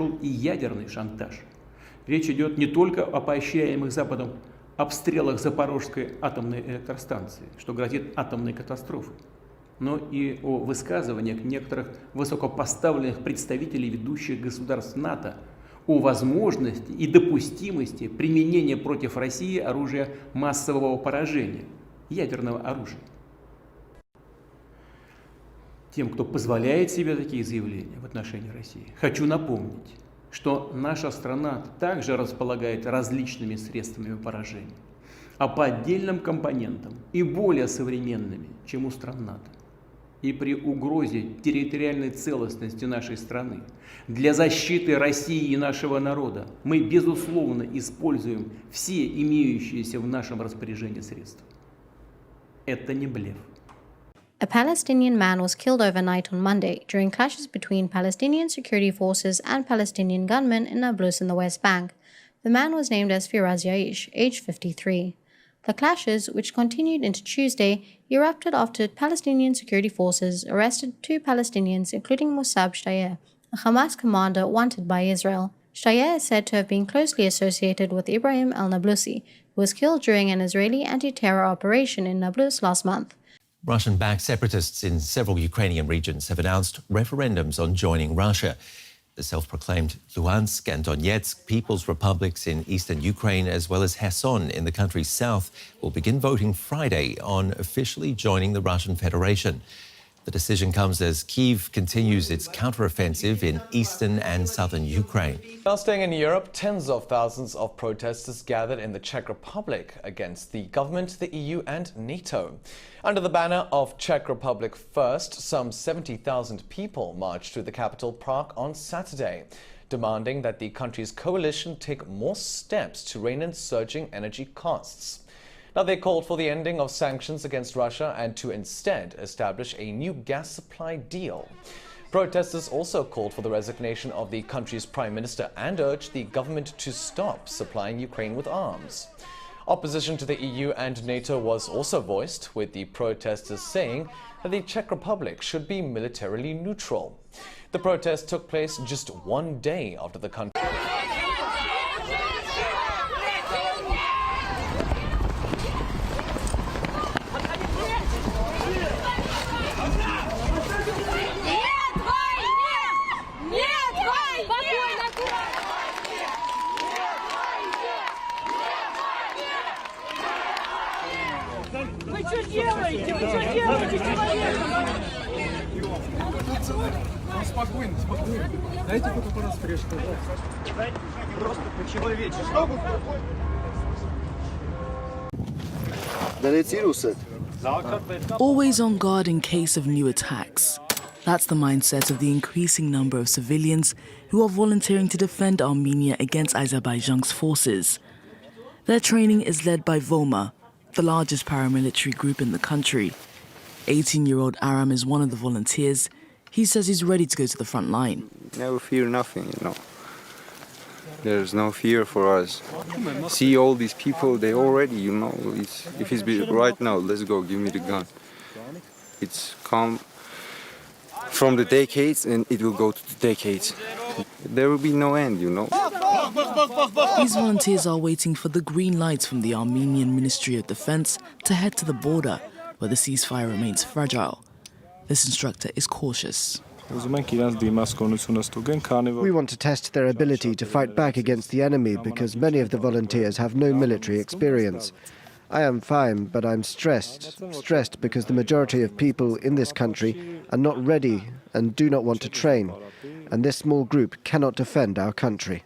пошел и ядерный шантаж. Речь идет не только о поощряемых Западом обстрелах Запорожской атомной электростанции, что грозит атомной катастрофой, но и о высказываниях некоторых высокопоставленных представителей ведущих государств НАТО о возможности и допустимости применения против России оружия массового поражения, ядерного оружия. Тем, кто позволяет себе такие заявления в отношении России, хочу напомнить, что наша страна также располагает различными средствами поражения, а по отдельным компонентам и более современными, чем у стран НАТО. И при угрозе территориальной целостности нашей страны для защиты России и нашего народа мы, безусловно, используем все имеющиеся в нашем распоряжении средства. Это не блеф. A Palestinian man was killed overnight on Monday during clashes between Palestinian security forces and Palestinian gunmen in Nablus in the West Bank. The man was named as Firaz Yaish, aged 53. The clashes, which continued into Tuesday, erupted after Palestinian security forces arrested 2 Palestinians, including Musab Shtayyeh, a Hamas commander wanted by Israel. Shtayyeh is said to have been closely associated with Ibrahim al-Nablusi, who was killed during an Israeli anti-terror operation in Nablus last month. Russian-backed separatists in several Ukrainian regions have announced referendums on joining Russia. The self-proclaimed Luhansk and Donetsk People's Republics in eastern Ukraine, as well as Kherson in the country's south, will begin voting Friday on officially joining the Russian Federation. The decision comes as Kyiv continues its counteroffensive in eastern and southern Ukraine. Now staying in Europe, tens of thousands of protesters gathered in the Czech Republic against the government, the EU and NATO. Under the banner of Czech Republic First, some 70,000 people marched to the capital Prague on Saturday, demanding that the country's coalition take more steps to rein in surging energy costs. Now, they called for the ending of sanctions against Russia and to instead establish a new gas supply deal. Protesters also called for the resignation of the country's prime minister and urged the government to stop supplying Ukraine with arms. Opposition to the EU and NATO was also voiced, with the protesters saying that the Czech Republic should be militarily neutral. The protest took place just one day after the country. Вы что делаете? Вы что делаете, человек? Спокойно, спокойно. Дайте фотоаппарат с решкой. Просто по-человечески. Always on guard in case of new attacks. That's the mindset of the increasing number of civilians who are volunteering to defend Armenia against Azerbaijan's forces. Their training is led by Voma, the largest paramilitary group in the country. 18-year-old Aram is one of the volunteers. He says he's ready to go to the front line. Never fear nothing, you know. There's no fear for us. See all these people, they already, you know, if it's right now, let's go, give me the gun. It's come from the decades and it will go to the decades. There will be no end, you know. These volunteers are waiting for the green lights from the Armenian Ministry of Defense to head to the border, where the ceasefire remains fragile. This instructor is cautious. We want to test their ability to fight back against the enemy because many of the volunteers have no military experience. I am fine, but I'm stressed because the majority of people in this country are not ready and do not want to train, and this small group cannot defend our country.